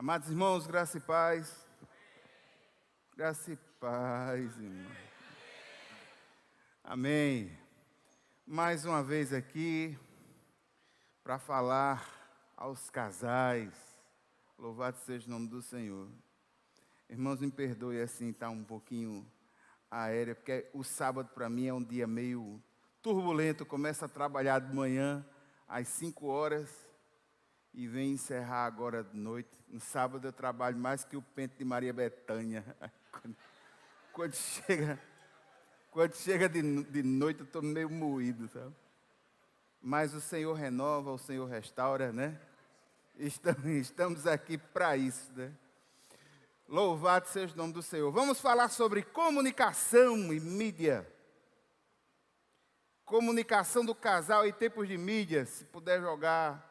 Amados irmãos, graça e paz. Graça e paz, irmão. Amém. Mais uma vez aqui para falar aos casais. Louvado seja o nome do Senhor. Irmãos, me perdoe assim, está um pouquinho aéreo, porque o sábado para mim é um dia meio turbulento. Começo a trabalhar de manhã às 5 horas. E vem encerrar agora de noite. No sábado eu trabalho mais que o pente de Maria Bethânia. Quando chega de noite eu estou meio moído, sabe? Mas o Senhor renova, o Senhor restaura, né? Estamos aqui para isso, né? Louvado seja o nome do Senhor. Vamos falar sobre comunicação e mídia. Comunicação do casal em tempos de mídia. Se puder jogar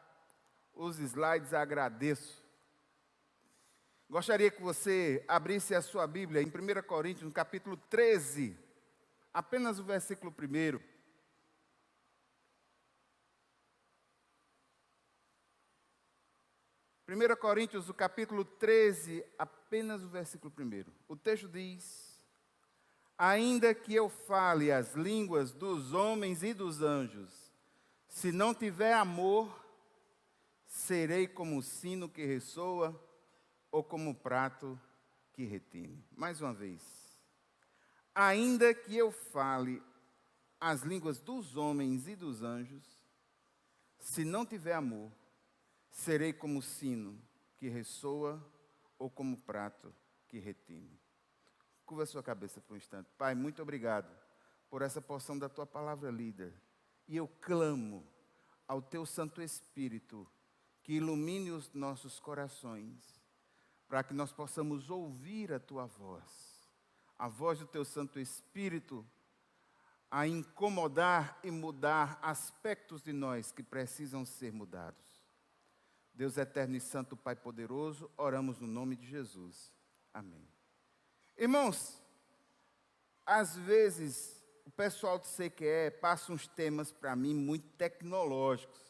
os slides, agradeço. Gostaria que você abrisse a sua Bíblia em 1 Coríntios, no capítulo 13, apenas o versículo 1. 1 Coríntios, o capítulo 13, apenas o versículo 1. O texto diz: ainda que eu fale as línguas dos homens e dos anjos, se não tiver amor, serei como o sino que ressoa ou como o prato que retine. Mais uma vez. Ainda que eu fale as línguas dos homens e dos anjos, se não tiver amor, serei como o sino que ressoa ou como o prato que retine. Curva a sua cabeça por um instante. Pai, muito obrigado por essa porção da Tua palavra lida. E eu clamo ao Teu Santo Espírito que ilumine os nossos corações, para que nós possamos ouvir a Tua voz, a voz do Teu Santo Espírito, a incomodar e mudar aspectos de nós que precisam ser mudados. Deus eterno e santo, Pai poderoso, oramos no nome de Jesus. Amém. Irmãos, às vezes o pessoal do CQE passa uns temas para mim muito tecnológicos.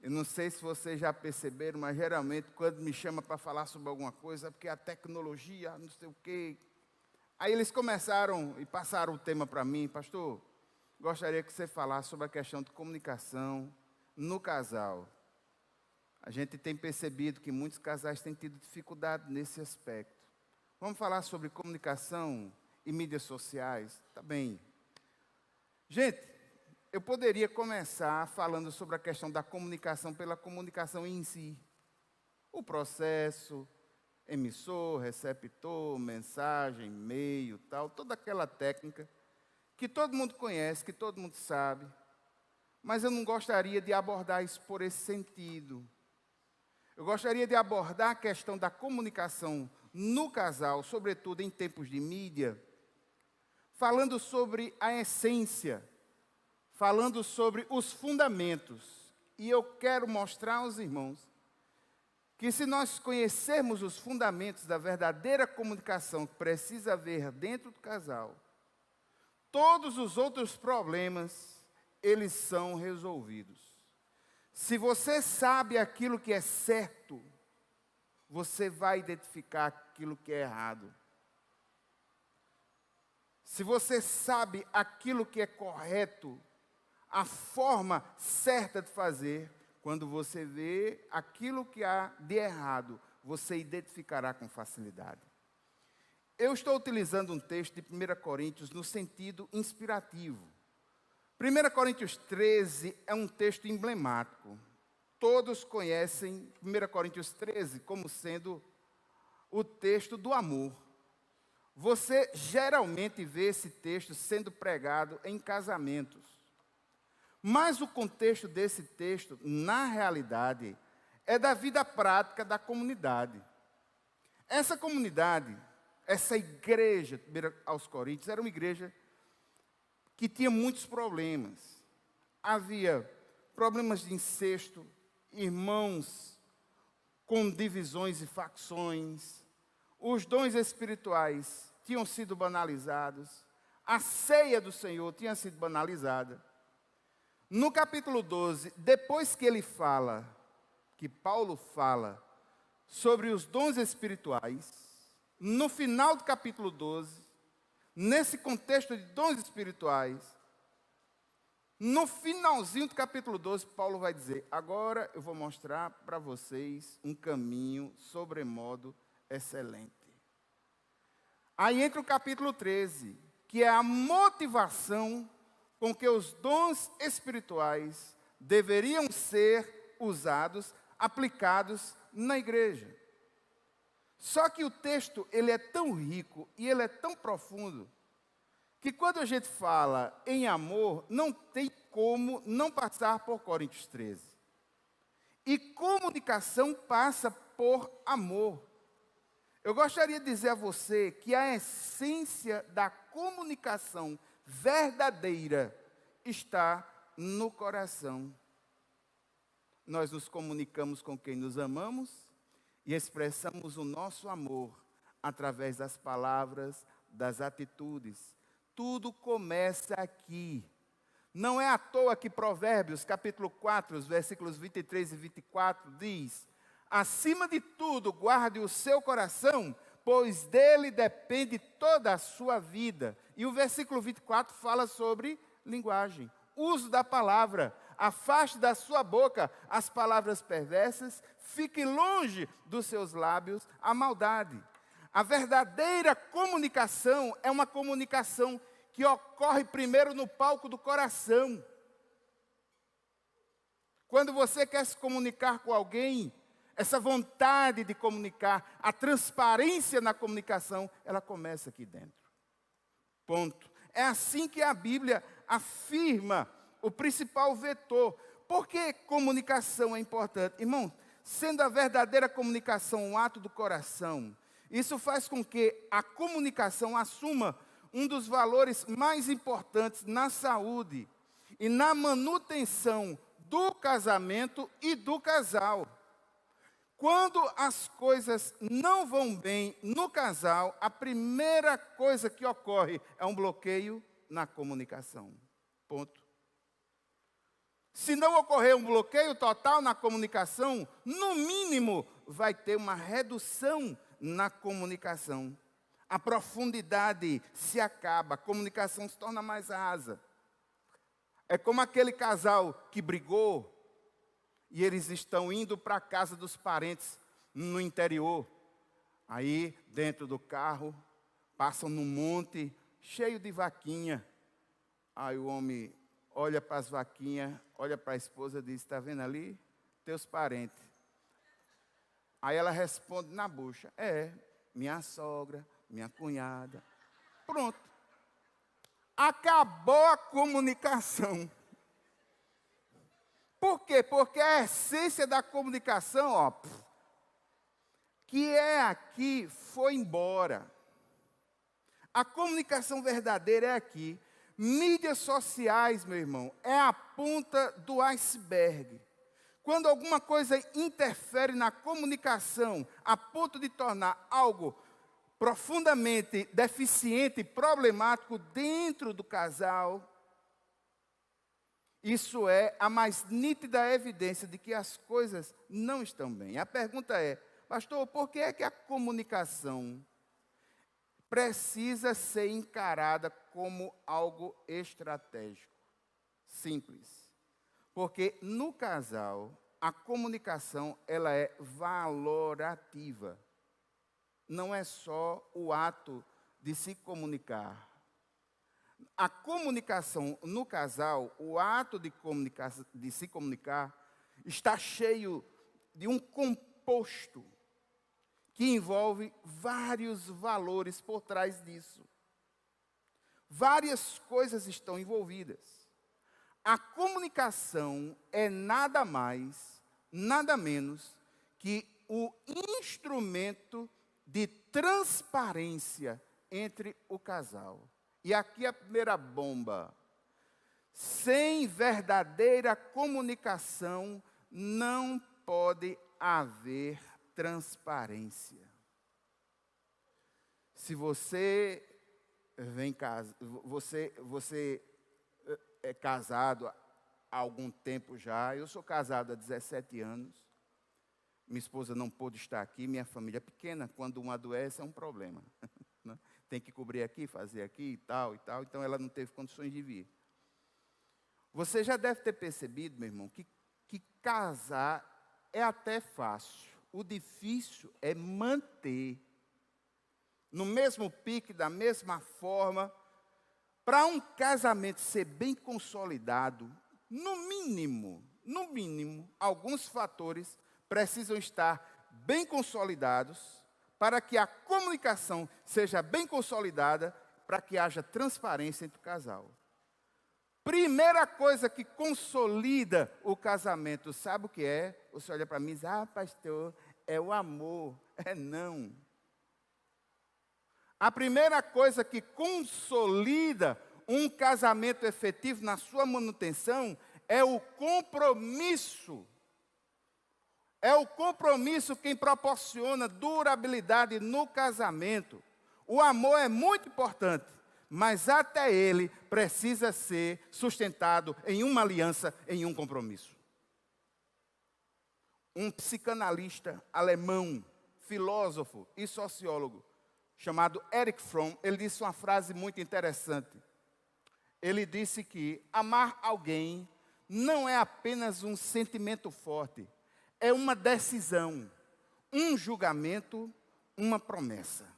Eu não sei se vocês já perceberam, mas geralmente quando me chama para falar sobre alguma coisa, é porque a tecnologia, não sei o quê. Aí eles começaram e passaram o tema para mim: pastor, gostaria que você falasse sobre a questão de comunicação no casal. A gente tem percebido que muitos casais têm tido dificuldade nesse aspecto. Vamos falar sobre comunicação e mídias sociais? Tá bem. Gente, eu poderia começar falando sobre a questão da comunicação pela comunicação em si. O processo, emissor, receptor, mensagem, e-mail, tal, toda aquela técnica que todo mundo conhece, que todo mundo sabe. Mas eu não gostaria de abordar isso por esse sentido. Eu gostaria de abordar a questão da comunicação no casal, sobretudo em tempos de mídia, falando sobre a essência, falando sobre os fundamentos. E eu quero mostrar aos irmãos que se nós conhecermos os fundamentos da verdadeira comunicação que precisa haver dentro do casal, todos os outros problemas, eles são resolvidos. Se você sabe aquilo que é certo, você vai identificar aquilo que é errado. Se você sabe aquilo que é correto, a forma certa de fazer, quando você vê aquilo que há de errado, você identificará com facilidade. Eu estou utilizando um texto de 1 Coríntios no sentido inspirativo. 1 Coríntios 13 é um texto emblemático. Todos conhecem 1 Coríntios 13 como sendo o texto do amor. Você geralmente vê esse texto sendo pregado em casamentos. Mas o contexto desse texto, na realidade, é da vida prática da comunidade. Essa comunidade, essa igreja, aos Coríntios, era uma igreja que tinha muitos problemas. Havia problemas de incesto, irmãos com divisões e facções, os dons espirituais tinham sido banalizados, a ceia do Senhor tinha sido banalizada. No capítulo 12, depois que ele fala que Paulo fala sobre os dons espirituais, no final do capítulo 12, nesse contexto de dons espirituais, no finalzinho do capítulo 12, Paulo vai dizer: agora eu vou mostrar para vocês um caminho sobremodo excelente. Aí entra o capítulo 13, que é a motivação com que os dons espirituais deveriam ser usados, aplicados na igreja. Só que o texto, ele é tão rico e ele é tão profundo, que quando a gente fala em amor, não tem como não passar por Coríntios 13. E comunicação passa por amor. Eu gostaria de dizer a você que a essência da comunicação verdadeira está no coração. Nós nos comunicamos com quem nos amamos e expressamos o nosso amor através das palavras, das atitudes. Tudo começa aqui. Não é à toa que Provérbios, capítulo 4, os versículos 23 e 24, diz: acima de tudo, guarde o seu coração, pois dele depende toda a sua vida. E o versículo 24 fala sobre linguagem, uso da palavra. Afaste da sua boca as palavras perversas, fique longe dos seus lábios a maldade. A verdadeira comunicação é uma comunicação que ocorre primeiro no palco do coração. Quando você quer se comunicar com alguém, essa vontade de comunicar, a transparência na comunicação, ela começa aqui dentro. Ponto. É assim que a Bíblia afirma o principal vetor. Por que comunicação é importante? Irmão, sendo a verdadeira comunicação um ato do coração, isso faz com que a comunicação assuma um dos valores mais importantes na saúde e na manutenção do casamento e do casal. Quando as coisas não vão bem no casal, a primeira coisa que ocorre é um bloqueio na comunicação. Ponto. Se não ocorrer um bloqueio total na comunicação, no mínimo vai ter uma redução na comunicação. A profundidade se acaba, a comunicação se torna mais rasa. É como aquele casal que brigou e eles estão indo para a casa dos parentes no interior. Aí, dentro do carro, passam num monte cheio de vaquinha. Aí o homem olha para as vaquinhas, olha para a esposa e diz: está vendo ali? Teus parentes. Aí ela responde na bucha: é, minha sogra, minha cunhada. Pronto. Acabou a comunicação. Por quê? Porque a essência da comunicação, que é aqui, foi embora. A comunicação verdadeira é aqui. Mídias sociais, meu irmão, é a ponta do iceberg. Quando alguma coisa interfere na comunicação, a ponto de tornar algo profundamente deficiente e problemático dentro do casal, isso é a mais nítida evidência de que as coisas não estão bem. A pergunta é: pastor, por que é que a comunicação precisa ser encarada como algo estratégico? Simples. Porque no casal, a comunicação, ela é valorativa. Não é só o ato de se comunicar. A comunicação no casal, o ato de se comunicar, está cheio de um composto que envolve vários valores por trás disso. Várias coisas estão envolvidas. A comunicação é nada mais, nada menos que o instrumento de transparência entre o casal. E aqui a primeira bomba: sem verdadeira comunicação não pode haver transparência. Se você você é casado há algum tempo já, eu sou casado há 17 anos, Minha esposa não pôde estar aqui, minha família é pequena, quando um adoece é um problema. Né? Tem que cobrir aqui, fazer aqui e tal, então ela não teve condições de vir. Você já deve ter percebido, meu irmão, que casar é até fácil. O difícil é manter no mesmo pique, da mesma forma. Para um casamento ser bem consolidado, no mínimo, alguns fatores precisam estar bem consolidados para que a comunicação seja bem consolidada, para que haja transparência entre o casal. Primeira coisa que consolida o casamento, sabe o que é? Você olha para mim e diz, pastor, é o amor. É não. A primeira coisa que consolida um casamento efetivo na sua manutenção é o compromisso. É o compromisso quem proporciona durabilidade no casamento. O amor é muito importante, mas até ele precisa ser sustentado em uma aliança, em um compromisso. Um psicanalista alemão, filósofo e sociólogo, chamado Erich Fromm, ele disse uma frase muito interessante. Ele disse que amar alguém não é apenas um sentimento forte, é uma decisão, um julgamento, uma promessa.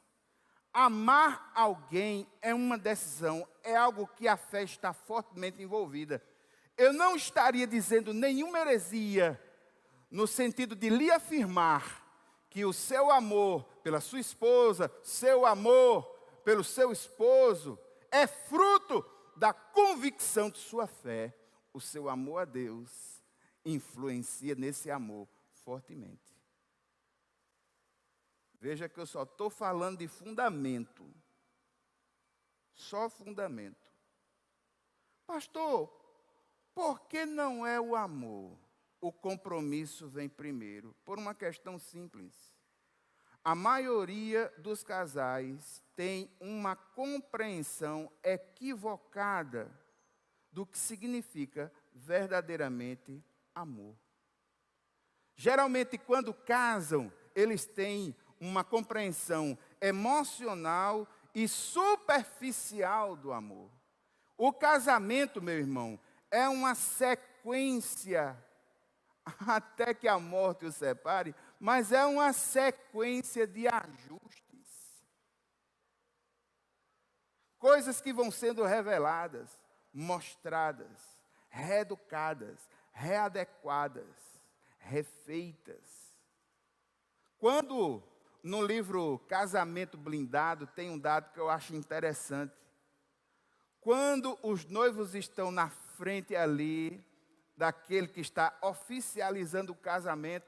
Amar alguém é uma decisão, é algo que a fé está fortemente envolvida. Eu não estaria dizendo nenhuma heresia, no sentido de lhe afirmar que o seu amor pela sua esposa, seu amor pelo seu esposo, é fruto da convicção de sua fé. O seu amor a Deus influencia nesse amor fortemente. Veja que eu só estou falando de fundamento. Só fundamento. Pastor, por que não é o amor? O compromisso vem primeiro, por uma questão simples. A maioria dos casais tem uma compreensão equivocada do que significa verdadeiramente amor. Geralmente, quando casam, eles têm uma compreensão emocional e superficial do amor. O casamento, meu irmão, é uma sequência, até que a morte os separe, mas é uma sequência de ajustes. Coisas que vão sendo reveladas, mostradas, reeducadas, readequadas, refeitas. Quando no livro Casamento Blindado tem um dado que eu acho interessante. Quando os noivos estão na frente ali daquele que está oficializando o casamento,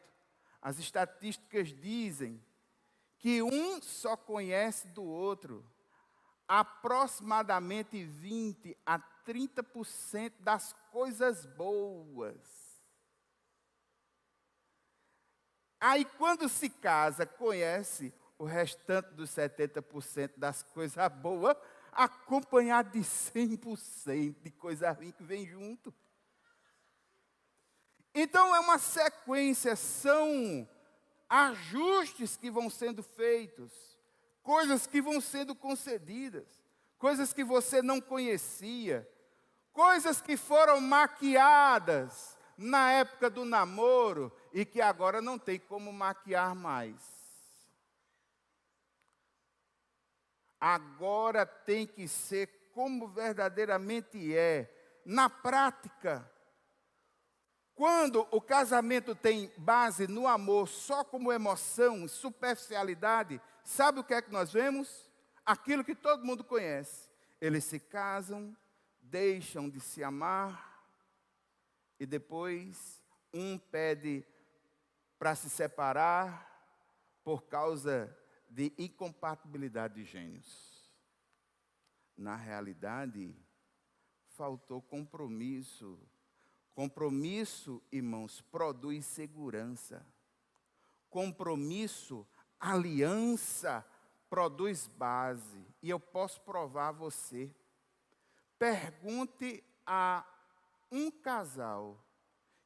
as estatísticas dizem que um só conhece do outro aproximadamente 20 a 30% das coisas boas. Aí, quando se casa, conhece o restante dos 70% das coisas boas, acompanhado de 100% de coisa ruim que vem junto. Então, é uma sequência, são ajustes que vão sendo feitos, coisas que vão sendo concedidas, coisas que você não conhecia, coisas que foram maquiadas na época do namoro e que agora não tem como maquiar mais. Agora tem que ser como verdadeiramente é. Na prática, quando o casamento tem base no amor só como emoção, superficialidade, sabe o que é que nós vemos? Aquilo que todo mundo conhece. Eles se casam, deixam de se amar, e depois um pede para se separar por causa de incompatibilidade de gênios. Na realidade, faltou compromisso. Compromisso, irmãos, produz segurança. Compromisso, aliança, produz base. E eu posso provar a você. Pergunte a um casal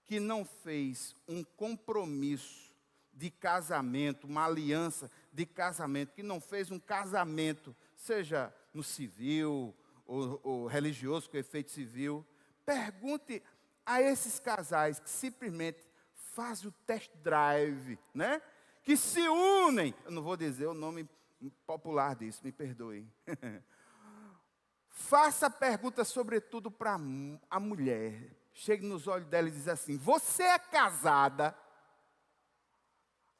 que não fez um compromisso de casamento, uma aliança de casamento, que não fez um casamento, seja no civil ou religioso, com efeito civil. Pergunte a esses casais que simplesmente fazem o test drive, né? Que se unem. Eu não vou dizer o nome popular disso, me perdoe. Faça pergunta sobretudo para a mulher. Chegue nos olhos dela e diz assim: você é casada?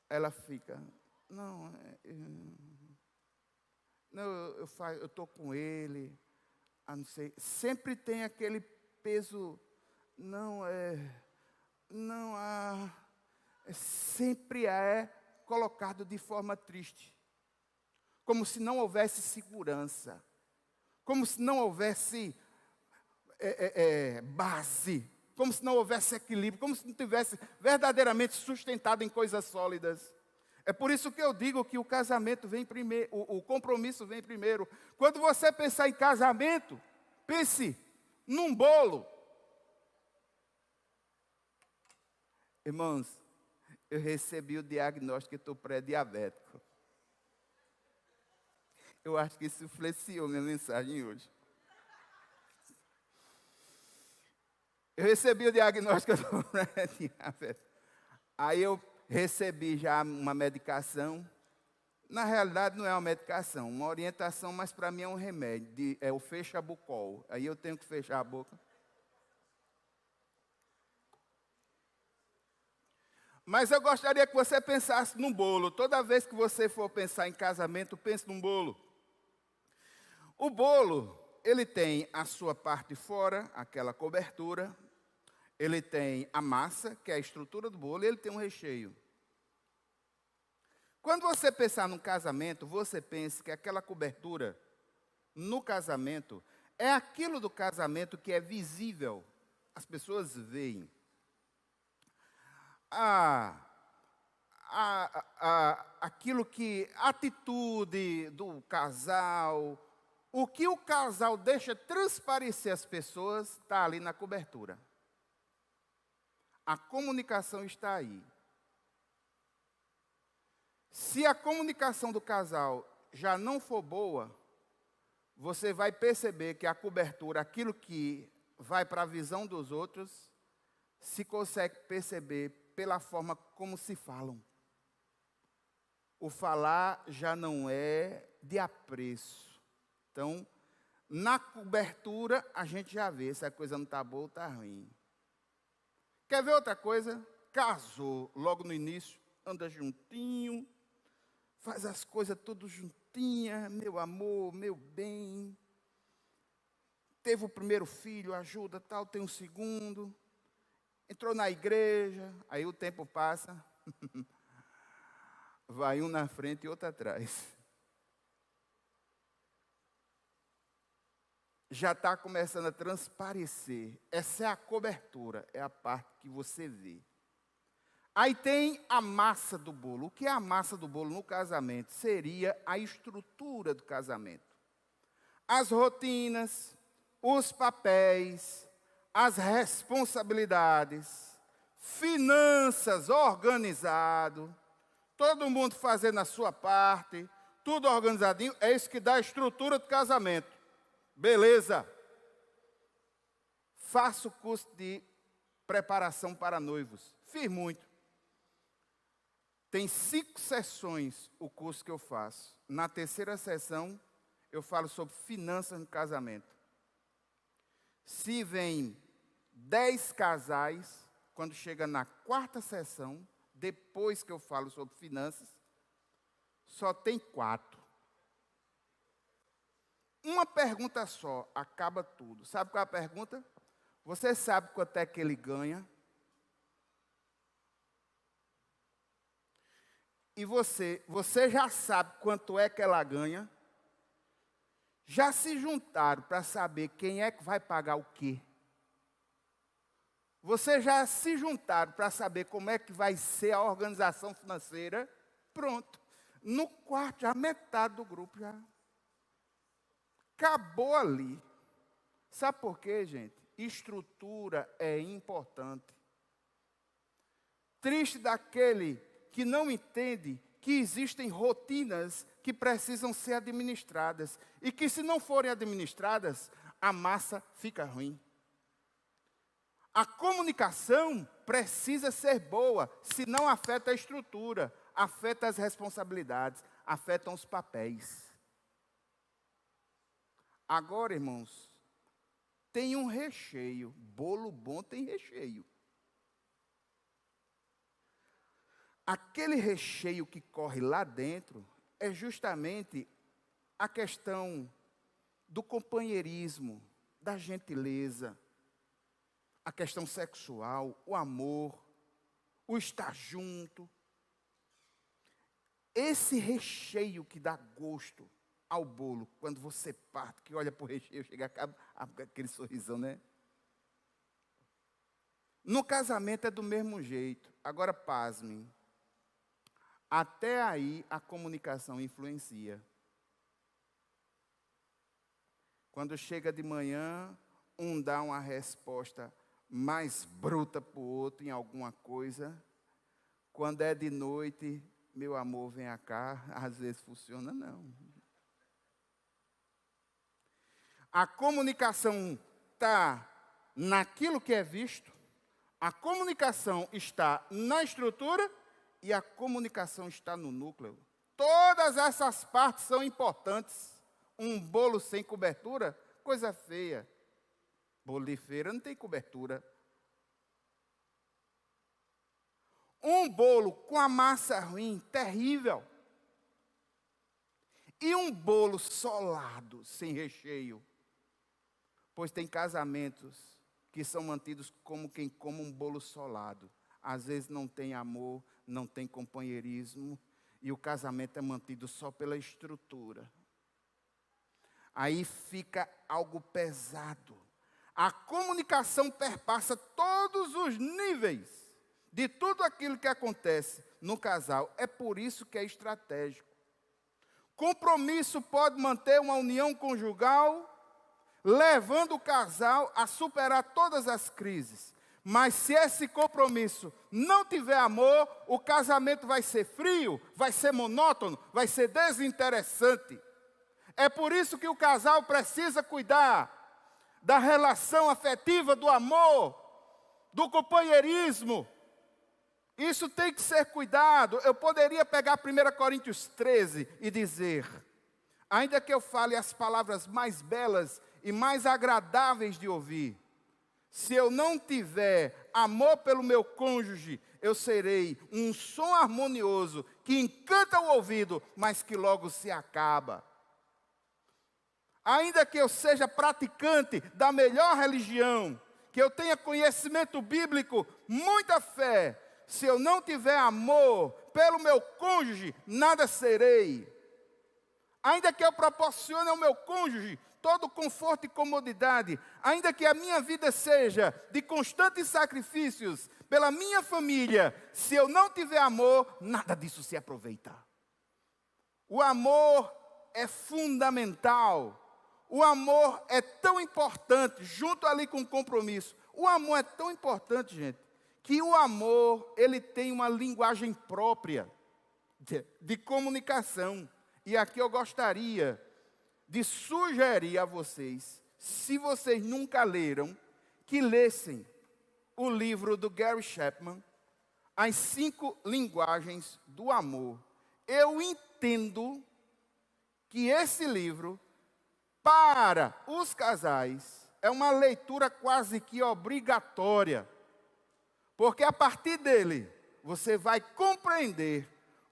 Ela fica: não, não, eu estou com ele, não sei. Sempre tem aquele peso, sempre é colocado de forma triste, como se não houvesse segurança, como se não houvesse base, como se não houvesse equilíbrio, como se não tivesse verdadeiramente sustentado em coisas sólidas. É por isso que eu digo que o casamento vem primeiro, o compromisso vem primeiro. Quando você pensar em casamento, pense num bolo. Irmãos, eu recebi o diagnóstico que estou pré-diabético. Eu acho que isso influenciou minha mensagem hoje. Eu recebi o diagnóstico que eu estou pré-diabético. Aí eu recebi já uma medicação. Na realidade não é uma medicação, uma orientação, mas para mim é um remédio, é o fecha-bucol. Aí eu tenho que fechar a boca. Mas eu gostaria que você pensasse num bolo. Toda vez que você for pensar em casamento, pense num bolo. O bolo, ele tem a sua parte de fora, aquela cobertura. Ele tem a massa, que é a estrutura do bolo, e ele tem um recheio. Quando você pensar num casamento, você pense que aquela cobertura no casamento é aquilo do casamento que é visível. As pessoas veem. Aquilo que, a atitude do casal, o que o casal deixa transparecer às pessoas, está ali na cobertura. A comunicação está aí. Se a comunicação do casal já não for boa, você vai perceber que a cobertura, aquilo que vai para a visão dos outros, se consegue perceber pela forma como se falam. O falar já não é de apreço. Então, na cobertura, a gente já vê se a coisa não está boa ou está ruim. Quer ver outra coisa? Casou logo no início, anda juntinho, faz as coisas tudo juntinha, meu amor, meu bem. Teve o primeiro filho, ajuda, tal, tem um segundo. Entrou na igreja, aí o tempo passa. Vai um na frente e outro atrás. Já está começando a transparecer. Essa é a cobertura, é a parte que você vê. Aí tem a massa do bolo. O que é a massa do bolo no casamento? Seria a estrutura do casamento. As rotinas, os papéis, as responsabilidades, finanças organizado, todo mundo fazendo a sua parte, tudo organizadinho, é isso que dá a estrutura do casamento. Beleza. Faço curso de preparação para noivos. Fiz muito. Tem 5 sessões o curso que eu faço. Na terceira sessão, eu falo sobre finanças no casamento. Se vem 10 casais, quando chega na 4ª sessão, depois que eu falo sobre finanças, só tem 4. Uma pergunta só, acaba tudo. Sabe qual é a pergunta? Você sabe quanto é que ele ganha? E você já sabe quanto é que ela ganha? Já se juntaram para saber quem é que vai pagar o quê? Vocês já se juntaram para saber como é que vai ser a organização financeira? Pronto. No quarto, já metade do grupo já acabou ali. Sabe por quê, gente? Estrutura é importante. Triste daquele que não entende que existem rotinas que precisam ser administradas e que, se não forem administradas, a massa fica ruim. A comunicação precisa ser boa, senão afeta a estrutura, afeta as responsabilidades, afetam os papéis. Agora, irmãos, tem um recheio. Bolo bom tem recheio. Aquele recheio que corre lá dentro é justamente a questão do companheirismo, da gentileza, a questão sexual, o amor, o estar junto. Esse recheio que dá gosto ao bolo, quando você parte, que olha para o recheio, chega aquele sorrisão, né? No casamento é do mesmo jeito. Agora, pasmem. Até aí a comunicação influencia. Quando chega de manhã, um dá uma resposta mais bruta para o outro em alguma coisa. Quando é de noite, meu amor, vem cá, às vezes funciona não. A comunicação está naquilo que é visto, a comunicação está na estrutura e a comunicação está no núcleo. Todas essas partes são importantes. Um bolo sem cobertura, coisa feia. Bolo de feira não tem cobertura. Um bolo com a massa ruim, terrível. E um bolo solado, sem recheio. Pois tem casamentos que são mantidos como quem come um bolo solado. Às vezes não tem amor, não tem companheirismo, e o casamento é mantido só pela estrutura. Aí fica algo pesado. A comunicação perpassa todos os níveis de tudo aquilo que acontece no casal. É por isso que é estratégico. Compromisso pode manter uma união conjugal, levando o casal a superar todas as crises. Mas se esse compromisso não tiver amor, o casamento vai ser frio, vai ser monótono, vai ser desinteressante. É por isso que o casal precisa cuidar da relação afetiva, do amor, do companheirismo. Isso tem que ser cuidado. Eu poderia pegar 1 Coríntios 13 e dizer: ainda que eu fale as palavras mais belas e mais agradáveis de ouvir, se eu não tiver amor pelo meu cônjuge, eu serei um som harmonioso que encanta o ouvido, mas que logo se acaba. Ainda que eu seja praticante da melhor religião, que eu tenha conhecimento bíblico, muita fé, se eu não tiver amor pelo meu cônjuge, nada serei. Ainda que eu proporcione ao meu cônjuge todo conforto e comodidade, ainda que a minha vida seja de constantes sacrifícios pela minha família, se eu não tiver amor, nada disso se aproveita. O amor é fundamental. O amor é tão importante, junto ali com o compromisso. O amor é tão importante, gente, que o amor, ele tem uma linguagem própria de comunicação. E aqui eu gostaria de sugerir a vocês, se vocês nunca leram, que lessem o livro do Gary Chapman, As 5 Linguagens do Amor. Eu entendo que esse livro, para os casais, é uma leitura quase que obrigatória, porque a partir dele, você vai compreender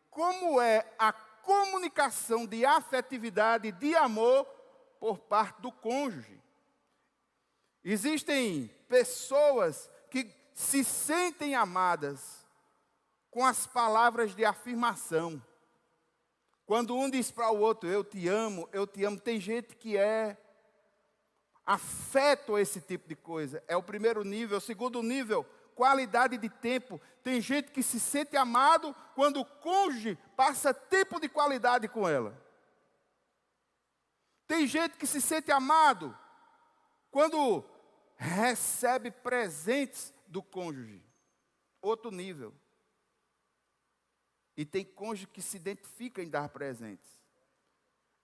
como é a comunicação de afetividade, de amor, por parte do cônjuge. Existem pessoas que se sentem amadas com as palavras de afirmação. Quando um diz para o outro, eu te amo, tem gente que é afeto a esse tipo de coisa. É o primeiro nível. O segundo nível, qualidade de tempo. Tem gente que se sente amado quando o cônjuge passa tempo de qualidade com ela. Tem gente que se sente amado quando recebe presentes do cônjuge. Outro nível. E tem cônjuge que se identifica em dar presentes.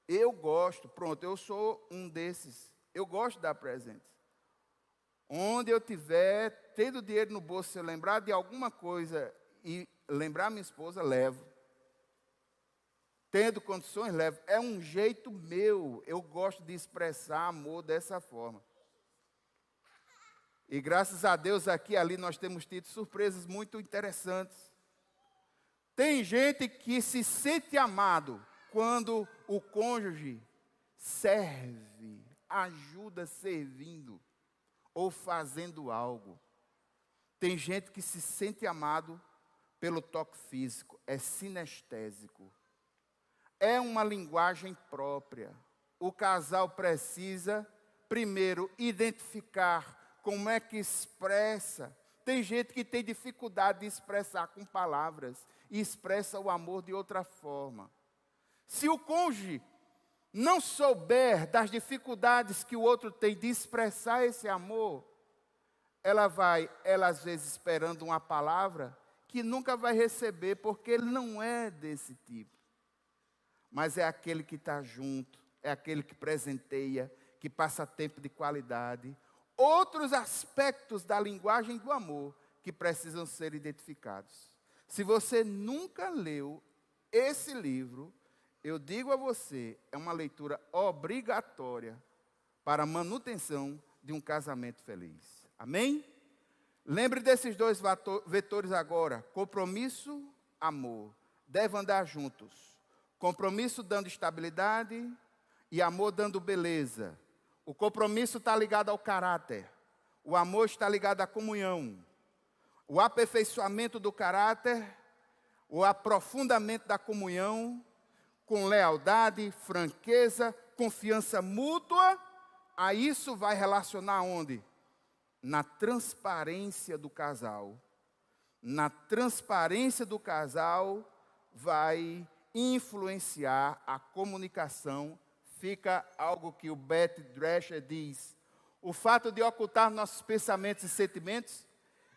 Eu gosto, pronto, eu sou um desses. Eu gosto de dar presentes. Onde eu tiver, tendo dinheiro no bolso, se eu lembrar de alguma coisa e lembrar minha esposa, levo. Tendo condições, levo. É um jeito meu. Eu gosto de expressar amor dessa forma. E graças a Deus aqui e ali nós temos tido surpresas muito interessantes. Tem gente que se sente amado quando o cônjuge serve, ajuda servindo ou fazendo algo. Tem gente que se sente amado pelo toque físico, é sinestésico. É uma linguagem própria. O casal precisa, primeiro, identificar como é que expressa. Tem gente que tem dificuldade de expressar com palavras e expressa o amor de outra forma. Se o cônjuge não souber das dificuldades que o outro tem de expressar esse amor, ela às vezes esperando uma palavra que nunca vai receber, porque ele não é desse tipo. Mas é aquele que está junto, é aquele que presenteia, que passa tempo de qualidade. Outros aspectos da linguagem do amor que precisam ser identificados. Se você nunca leu esse livro, eu digo a você, é uma leitura obrigatória para a manutenção de um casamento feliz. Amém? Lembre desses dois vetores agora. Compromisso, amor. Devem andar juntos. Compromisso dando estabilidade e amor dando beleza. O compromisso está ligado ao caráter. O amor está ligado à comunhão. O aperfeiçoamento do caráter, o aprofundamento da comunhão, com lealdade, franqueza, confiança mútua, a isso vai relacionar onde? Na transparência do casal. Na transparência do casal vai influenciar a comunicação. Fica algo que o Bert Drescher diz. O fato de ocultar nossos pensamentos e sentimentos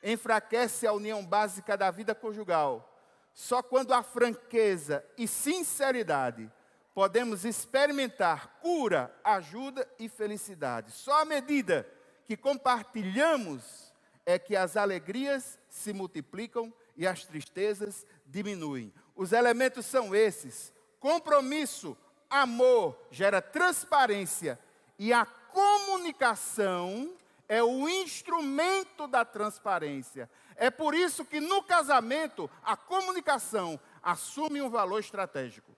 enfraquece a união básica da vida conjugal. Só quando há franqueza e sinceridade podemos experimentar cura, ajuda e felicidade. Só à medida que compartilhamos é que as alegrias se multiplicam e as tristezas diminuem. Os elementos são esses: compromisso, amor gera transparência e a comunicação é o instrumento da transparência. É por isso que no casamento a comunicação assume um valor estratégico.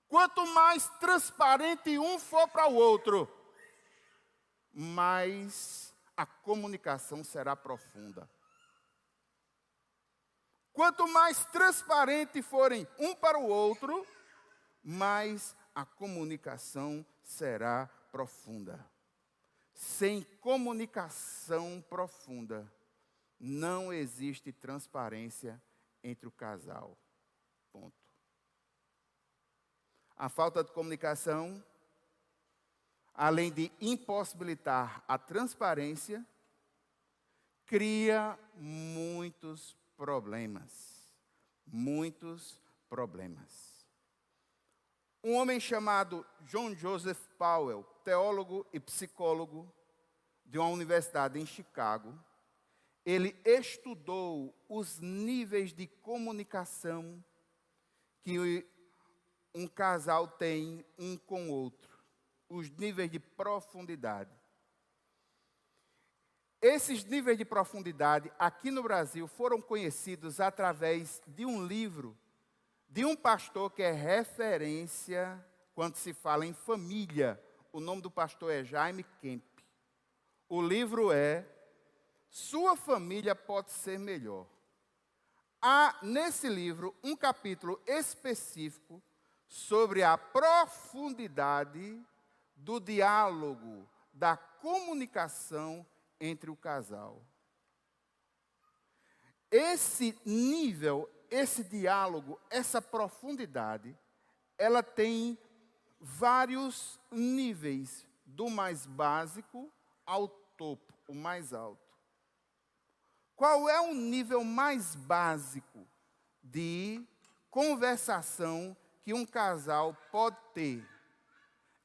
Quanto mais transparente um for para o outro, mais a comunicação será profunda. Quanto mais transparente forem um para o outro, mais a comunicação será profunda. Sem comunicação profunda, não existe transparência entre o casal. Ponto. A falta de comunicação, além de impossibilitar a transparência, cria muitos problemas. Muitos problemas. Um homem chamado John Joseph Powell, teólogo e psicólogo de uma universidade em Chicago, ele estudou os níveis de comunicação que um casal tem um com o outro, os níveis de profundidade. Esses níveis de profundidade, aqui no Brasil, foram conhecidos através de um livro de um pastor que é referência quando se fala em família. O nome do pastor é Jaime Kemp. O livro é Sua Família Pode Ser Melhor. Há nesse livro um capítulo específico sobre a profundidade do diálogo, da comunicação entre o casal. Esse nível, esse diálogo, essa profundidade, ela tem vários níveis, do mais básico ao topo, o mais alto. Qual é o nível mais básico de conversação que um casal pode ter?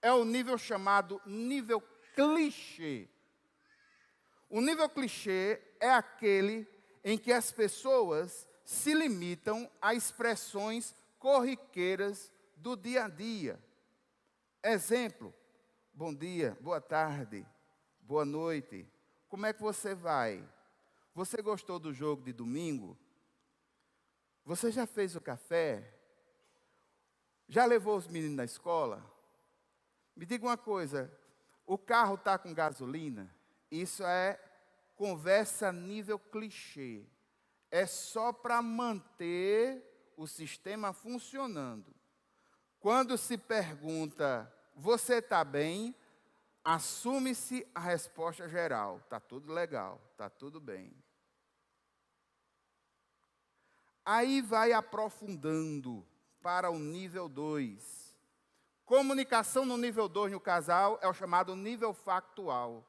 É o nível chamado nível clichê. O nível clichê é aquele em que as pessoas se limitam a expressões corriqueiras do dia a dia. Exemplo: bom dia, boa tarde, boa noite. Como é que você vai? Você gostou do jogo de domingo? Você já fez o café? Já levou os meninos na escola? Me diga uma coisa, o carro está com gasolina? Isso é conversa nível clichê. É só para manter o sistema funcionando. Quando se pergunta, você está bem? Assume-se a resposta geral. Está tudo legal, está tudo bem. Aí vai aprofundando para o nível 2. Comunicação no nível 2 no casal é o chamado nível factual.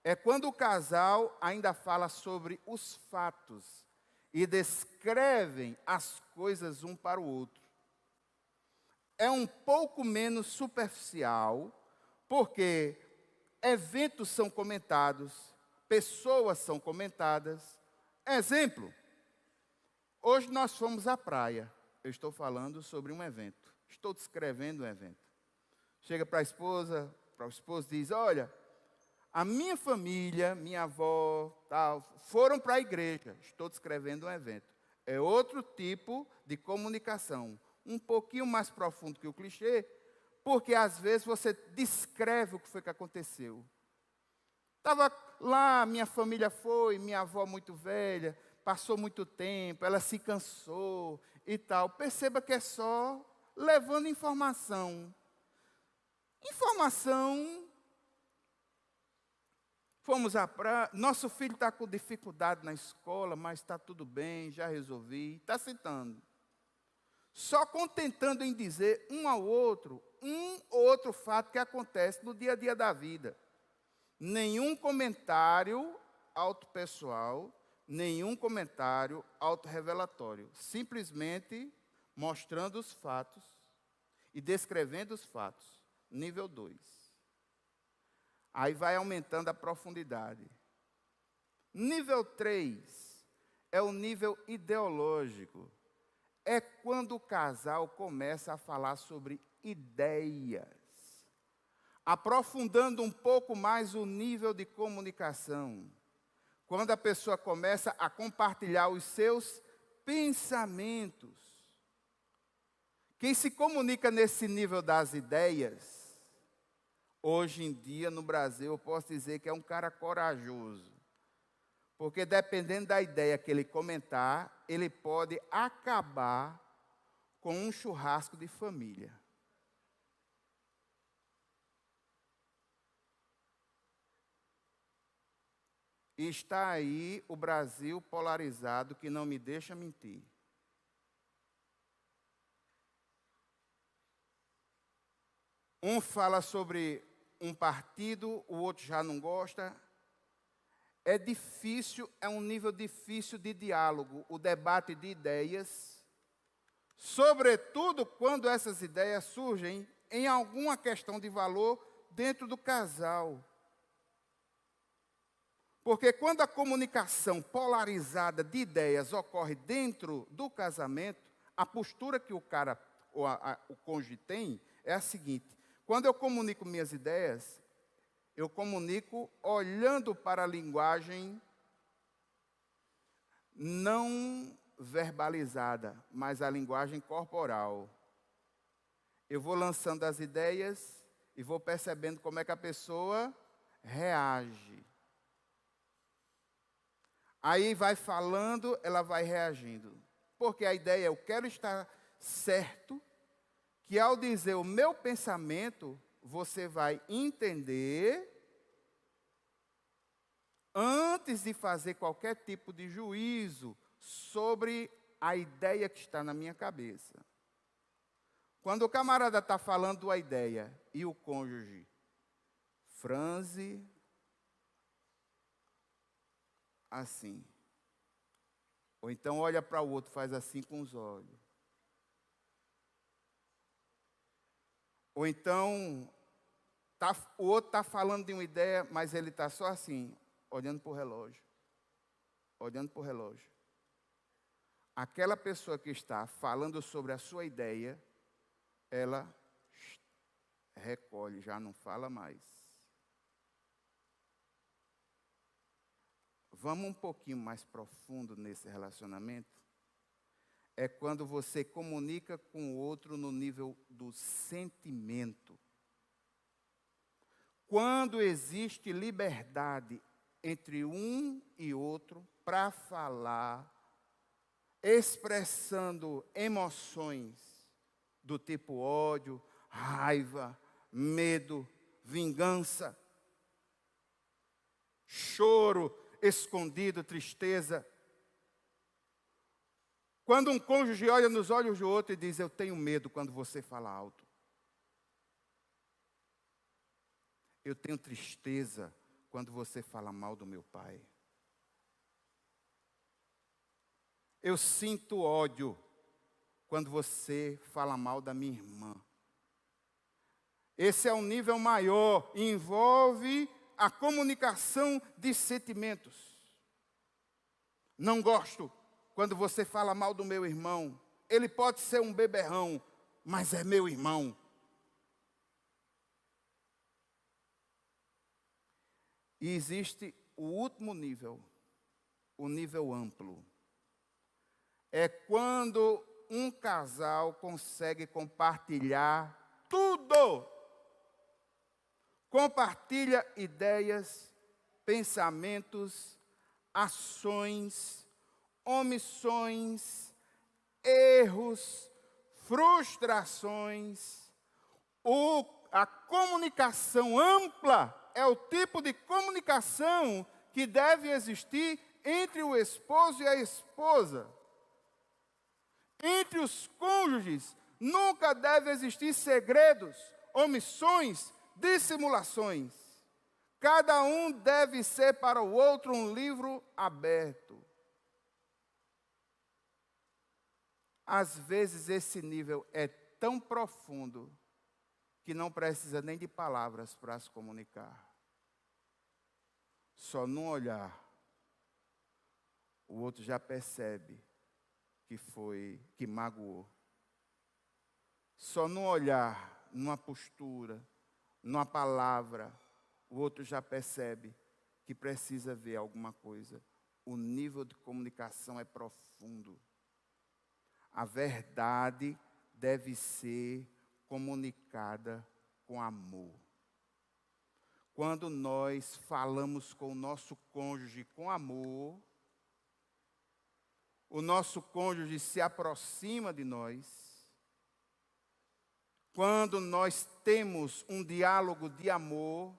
É quando o casal ainda fala sobre os fatos e descrevem as coisas um para o outro. É um pouco menos superficial, porque eventos são comentados, pessoas são comentadas. Exemplo: hoje nós fomos à praia. Eu estou falando sobre um evento. Estou descrevendo um evento. Chega para a esposa, para o esposo e diz: olha, a minha família, minha avó, tal, foram para a igreja. Estou descrevendo um evento. É outro tipo de comunicação. Um pouquinho mais profundo que o clichê, porque às vezes você descreve o que foi que aconteceu. Estava lá, minha família foi, minha avó muito velha, passou muito tempo, ela se cansou e tal. Perceba que é só levando informação. Fomos à praia, nosso filho está com dificuldade na escola, mas está tudo bem, já resolvi. Está citando. Só contentando em dizer um outro fato que acontece no dia a dia da vida. Nenhum comentário autopessoal, nenhum comentário autorrevelatório. Simplesmente mostrando os fatos e descrevendo os fatos. Nível 2. Aí vai aumentando a profundidade. Nível 3 é o nível ideológico. É quando o casal começa a falar sobre ideias, aprofundando um pouco mais o nível de comunicação. Quando a pessoa começa a compartilhar os seus pensamentos. Quem se comunica nesse nível das ideias, hoje em dia no Brasil eu posso dizer que é um cara corajoso. Porque dependendo da ideia que ele comentar, ele pode acabar com um churrasco de família. E está aí o Brasil polarizado que não me deixa mentir. Um fala sobre um partido, o outro já não gosta. É difícil, é um nível difícil de diálogo, o debate de ideias, sobretudo quando essas ideias surgem em alguma questão de valor dentro do casal. Porque quando a comunicação polarizada de ideias ocorre dentro do casamento, a postura que o cara, ou o cônjuge tem, é a seguinte: quando eu comunico minhas ideias, eu comunico olhando para a linguagem não verbalizada, mas a linguagem corporal. Eu vou lançando as ideias e vou percebendo como é que a pessoa reage. Aí vai falando, ela vai reagindo. Porque a ideia é: eu quero estar certo que ao dizer o meu pensamento, você vai entender antes de fazer qualquer tipo de juízo sobre a ideia que está na minha cabeça. Quando o camarada está falando a ideia e o cônjuge franze assim, Ou então olha para o outro, faz assim com os olhos. Ou então o outro está falando de uma ideia, mas ele está só assim, olhando para o relógio. Olhando para o relógio. Aquela pessoa que está falando sobre a sua ideia, ela recolhe, já não fala mais. Vamos um pouquinho mais profundo nesse relacionamento? É quando você comunica com o outro no nível do sentimento. Quando existe liberdade entre um e outro para falar, expressando emoções do tipo ódio, raiva, medo, vingança, choro escondido, tristeza. Quando um cônjuge olha nos olhos do outro e diz, eu tenho medo quando você fala alto. Eu tenho tristeza quando você fala mal do meu pai. Eu sinto ódio quando você fala mal da minha irmã. Esse é um nível maior, envolve a comunicação de sentimentos. Não gosto quando você fala mal do meu irmão. Ele pode ser um beberrão, mas é meu irmão. E existe o último nível, o nível amplo. É quando um casal consegue compartilhar tudo. Compartilha ideias, pensamentos, ações, omissões, erros, frustrações. A comunicação ampla é o tipo de comunicação que deve existir entre o esposo e a esposa. Entre os cônjuges, nunca deve existir segredos, omissões, dissimulações. Cada um deve ser para o outro um livro aberto. Às vezes esse nível é tão profundo que não precisa nem de palavras para se comunicar. Só num olhar, o outro já percebe que magoou. Só num olhar, numa postura, numa palavra, o outro já percebe que precisa ver alguma coisa. O nível de comunicação é profundo. A verdade deve ser comunicada com amor. Quando nós falamos com o nosso cônjuge com amor, o nosso cônjuge se aproxima de nós. Quando nós temos um diálogo de amor,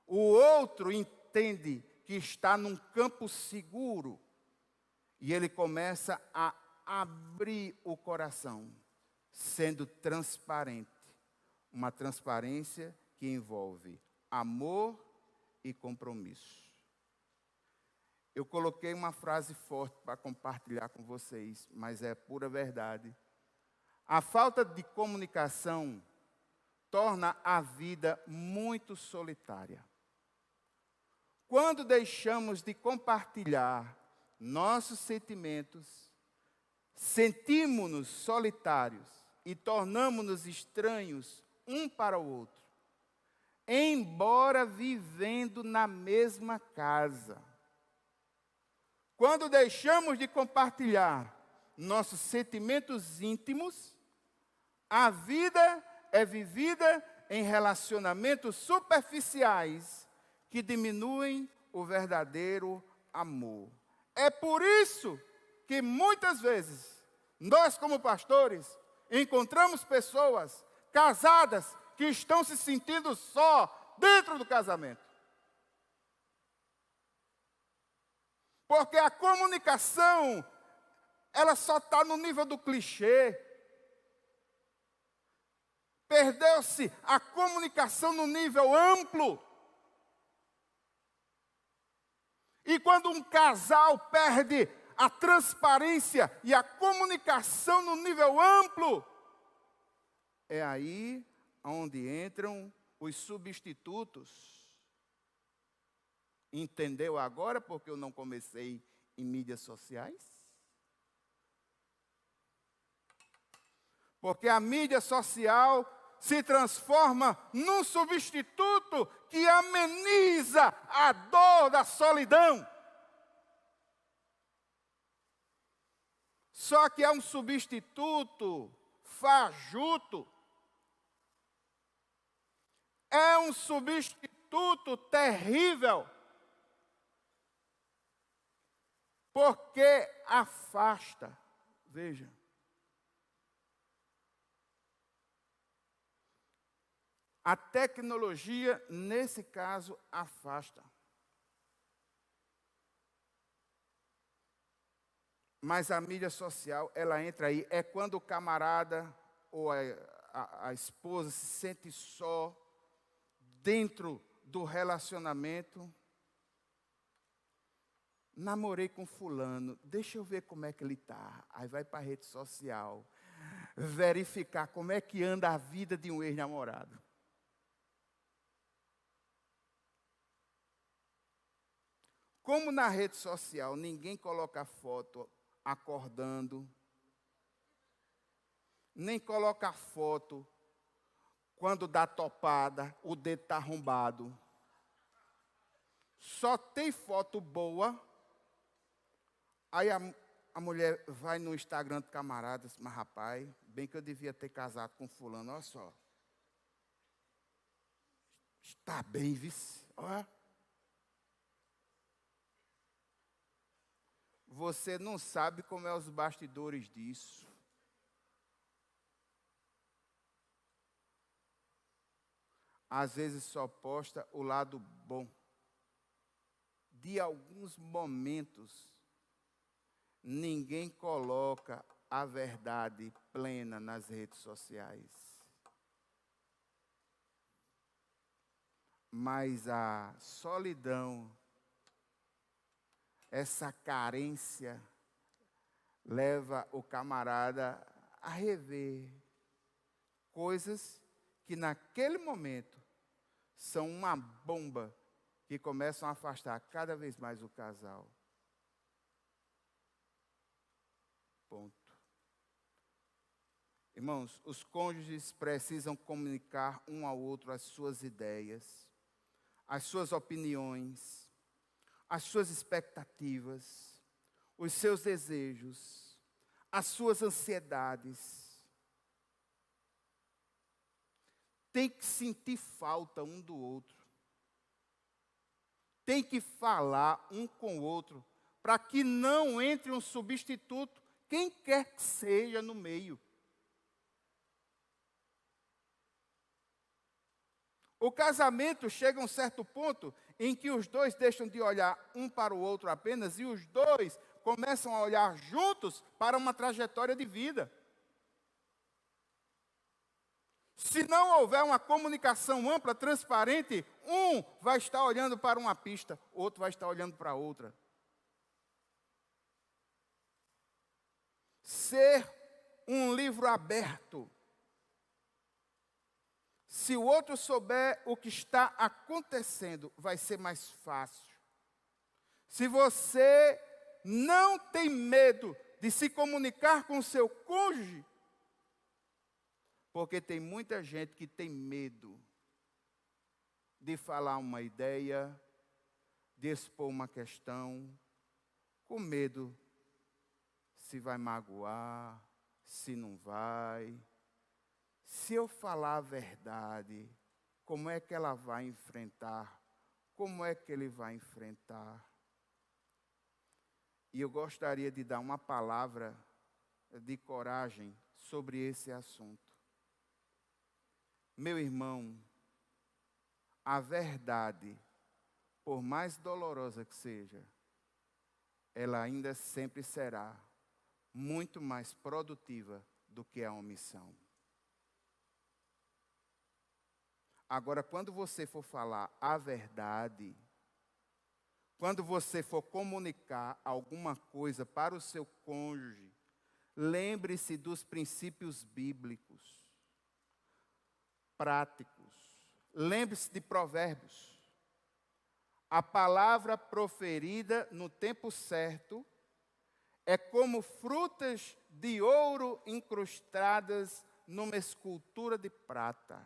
o outro entende que está num campo seguro e ele começa a abrir o coração, sendo transparente. Uma transparência que envolve amor e compromisso. Eu coloquei uma frase forte para compartilhar com vocês, mas é pura verdade. A falta de comunicação torna a vida muito solitária. Quando deixamos de compartilhar nossos sentimentos, sentimos-nos solitários e tornamos-nos estranhos um para o outro, embora vivendo na mesma casa. Quando deixamos de compartilhar nossos sentimentos íntimos, a vida é vivida em relacionamentos superficiais que diminuem o verdadeiro amor. É por isso que muitas vezes nós, como pastores, encontramos pessoas casadas que estão se sentindo só dentro do casamento. Porque a comunicação, ela só está no nível do clichê. Perdeu-se a comunicação no nível amplo. E quando um casal perde a transparência e a comunicação no nível amplo, é aí onde entram os substitutos. Entendeu agora porque eu não comecei em mídias sociais? Porque a mídia social se transforma num substituto que ameniza a dor da solidão. Só que é um substituto fajuto. É um substituto terrível. Porque afasta. Veja. A tecnologia, nesse caso, afasta. Mas a mídia social, ela entra aí. É quando o camarada ou a esposa se sente só dentro do relacionamento. Namorei com fulano, deixa eu ver como é que ele está. Aí vai para a rede social, verificar como é que anda a vida de um ex-namorado. Como na rede social ninguém coloca foto acordando, nem coloca foto quando dá topada, o dedo está arrombado. Só tem foto boa. Aí a mulher vai no Instagram do camarada, mas rapaz, bem que eu devia ter casado com fulano, olha só. Está bem, vice, olha. Você não sabe como é os bastidores disso. Às vezes só posta o lado bom de alguns momentos. Ninguém coloca a verdade plena nas redes sociais. Mas a solidão, essa carência, leva o camarada a rever coisas que naquele momento são uma bomba que começam a afastar cada vez mais o casal. Ponto. Irmãos, os cônjuges precisam comunicar um ao outro as suas ideias, as suas opiniões, as suas expectativas, os seus desejos, as suas ansiedades. Tem que sentir falta um do outro. Tem que falar um com o outro, para que não entre um substituto, quem quer que seja no meio. O casamento chega a um certo ponto em que os dois deixam de olhar um para o outro apenas e os dois começam a olhar juntos para uma trajetória de vida. Se não houver uma comunicação ampla, transparente, um vai estar olhando para uma pista, outro vai estar olhando para outra. Ser um livro aberto. Se o outro souber o que está acontecendo, vai ser mais fácil. Se você não tem medo de se comunicar com o seu cônjuge, porque tem muita gente que tem medo de falar uma ideia, de expor uma questão, com medo se vai magoar, se não vai. Se eu falar a verdade, como é que ela vai enfrentar? Como é que ele vai enfrentar? E eu gostaria de dar uma palavra de coragem sobre esse assunto. Meu irmão, a verdade, por mais dolorosa que seja, ela ainda sempre será muito mais produtiva do que a omissão. Agora, quando você for falar a verdade, quando você for comunicar alguma coisa para o seu cônjuge, lembre-se dos princípios bíblicos, práticos. Lembre-se de Provérbios. A palavra proferida no tempo certo é como frutas de ouro incrustadas numa escultura de prata.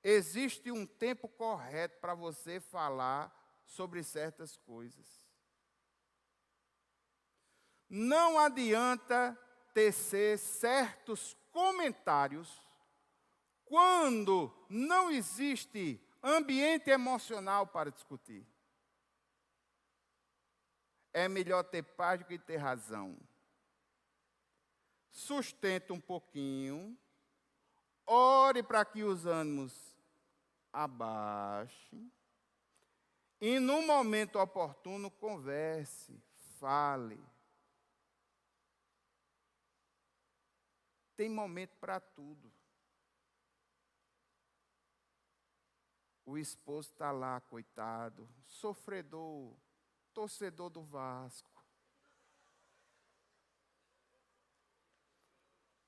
Existe um tempo correto para você falar sobre certas coisas. Não adianta tecer certos comentários quando não existe ambiente emocional para discutir. É melhor ter paz do que ter razão. Sustenta um pouquinho, ore para que os ânimos abaixem, e no momento oportuno converse, fale. Tem momento para tudo. O esposo está lá, coitado, sofredor, torcedor do Vasco.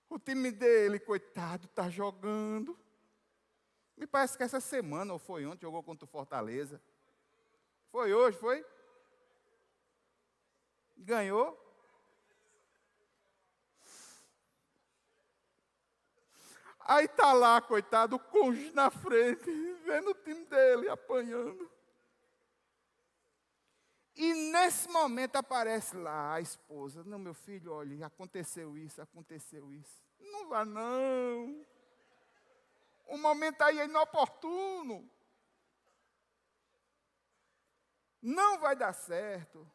O time dele, coitado, está jogando. Me parece que essa semana, ou foi ontem, jogou contra o Fortaleza. Foi hoje, foi? Ganhou. Aí está lá, coitado, o cônjuge na frente, vendo o time dele apanhando. E nesse momento aparece lá a esposa. Não, meu filho, olha, aconteceu isso, aconteceu isso. Não vá não. O momento aí é inoportuno. Não vai dar certo.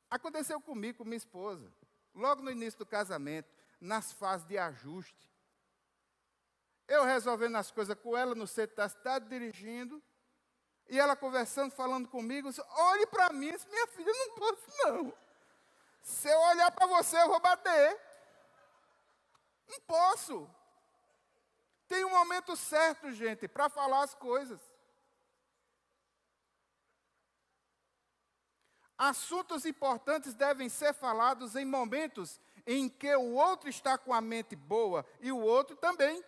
Aconteceu comigo, com minha esposa. Logo no início do casamento, nas fases de ajuste. Eu resolvendo as coisas com ela no centro da cidade, dirigindo. E ela conversando, falando comigo. Olhe para mim, disse, minha filha, eu não posso não. Se eu olhar para você, eu vou bater. Não posso. Tem um momento certo, gente, para falar as coisas. Assuntos importantes devem ser falados em momentos em que o outro está com a mente boa e o outro também.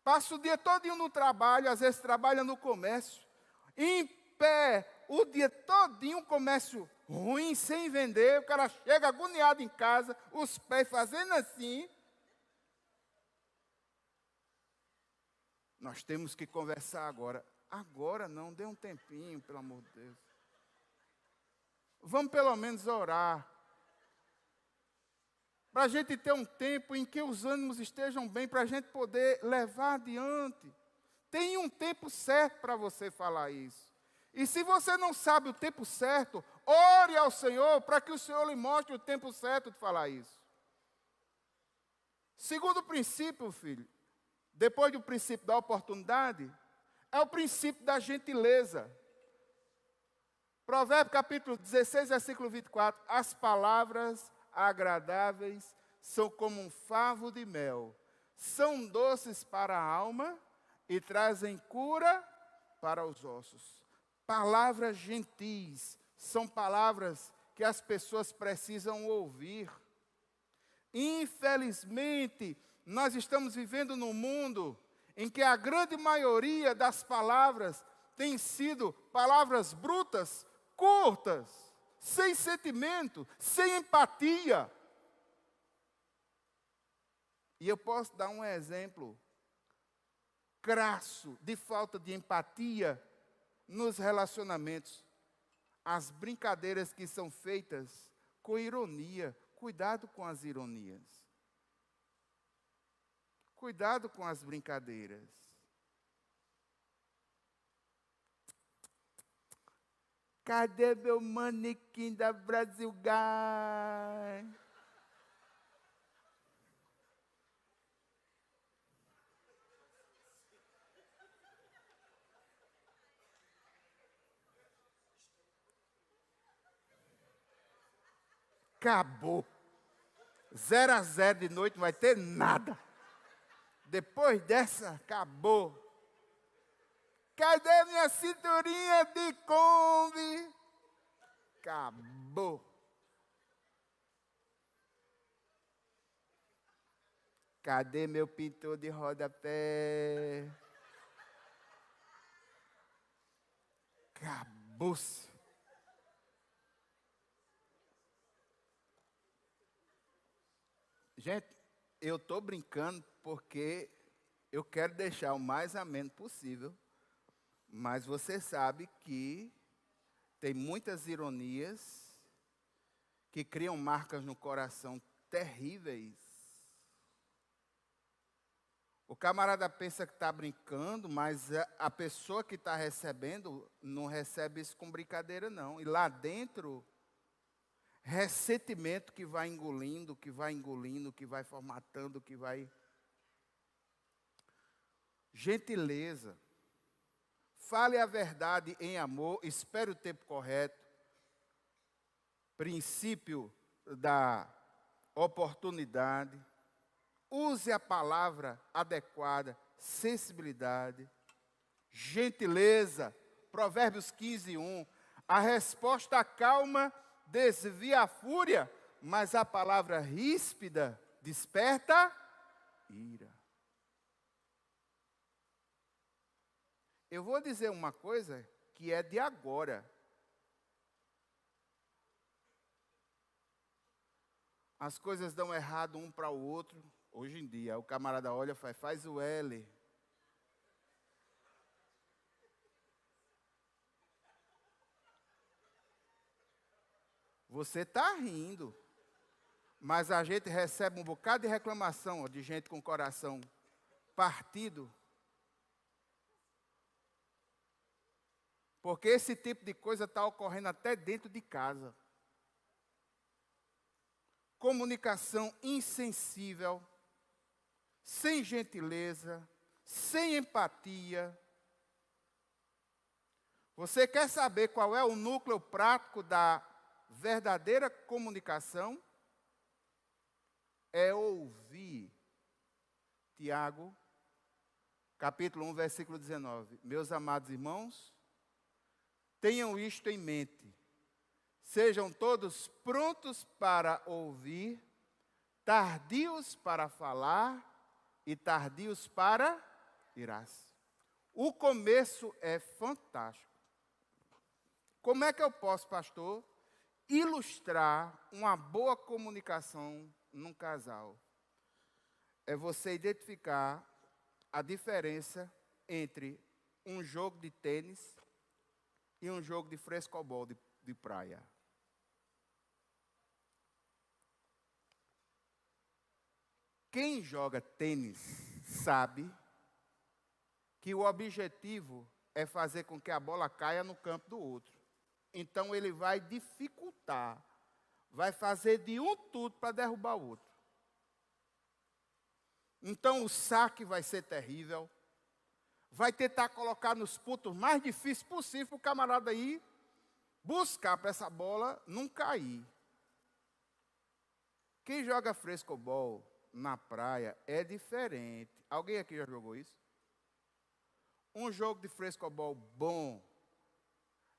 Passa o dia todinho no trabalho, às vezes trabalha no comércio, em pé, o dia todinho, comércio ruim, sem vender, o cara chega agoniado em casa, os pés fazendo assim. Nós temos que conversar agora. Agora não, dê um tempinho, pelo amor de Deus. Vamos pelo menos orar. Para a gente ter um tempo em que os ânimos estejam bem, para a gente poder levar adiante. Tem um tempo certo para você falar isso. E se você não sabe o tempo certo, ore ao Senhor para que o Senhor lhe mostre o tempo certo de falar isso. Segundo princípio, filho, depois do princípio da oportunidade, é o princípio da gentileza. Provérbios capítulo 16, versículo 24. As palavras agradáveis são como um favo de mel. São doces para a alma e trazem cura para os ossos. Palavras gentis são palavras que as pessoas precisam ouvir. Infelizmente, nós estamos vivendo num mundo em que a grande maioria das palavras tem sido palavras brutas, curtas, sem sentimento, sem empatia. E eu posso dar um exemplo crasso de falta de empatia nos relacionamentos. As brincadeiras que são feitas com ironia. Cuidado com as ironias. Cuidado com as brincadeiras. Cadê meu manequim da Brasil Guy? Acabou. 0-0 de noite, não vai ter nada. Depois dessa, acabou. Cadê minha cinturinha de Kombi? Acabou. Cadê meu pintor de rodapé? Acabou-se. Gente, eu estou brincando porque eu quero deixar o mais ameno possível, mas você sabe que tem muitas ironias que criam marcas no coração terríveis. O camarada pensa que está brincando, mas a pessoa que está recebendo não recebe isso com brincadeira, não. E lá dentro, ressentimento que vai engolindo, que vai formatando, que vai... Gentileza. Fale a verdade em amor, espere o tempo correto. Princípio da oportunidade. Use a palavra adequada, sensibilidade, gentileza. Provérbios 15:1. A resposta calma desvia a fúria, mas a palavra ríspida desperta ira. Eu vou dizer uma coisa que é de agora. As coisas dão errado um para o outro. Hoje em dia, o camarada olha e faz o L. Você está rindo, mas a gente recebe um bocado de reclamação de gente com coração partido. Porque esse tipo de coisa está ocorrendo até dentro de casa. Comunicação insensível, sem gentileza, sem empatia. Você quer saber qual é o núcleo prático da verdadeira comunicação? É ouvir. Tiago, capítulo 1, versículo 19. Meus amados irmãos, tenham isto em mente. Sejam todos prontos para ouvir, tardios para falar e tardios para irar-se. O começo é fantástico. Como é que eu posso, pastor, ilustrar uma boa comunicação num casal? É você identificar a diferença entre um jogo de tênis e um jogo de frescobol de praia. Quem joga tênis sabe que o objetivo é fazer com que a bola caia no campo do outro. Então ele vai dificultar, vai fazer de um tudo para derrubar o outro. Então o saque vai ser terrível, vai tentar colocar nos pontos mais difíceis possível para o camarada aí buscar para essa bola não cair. Quem joga frescobol na praia é diferente. Alguém aqui já jogou isso? Um jogo de frescobol bom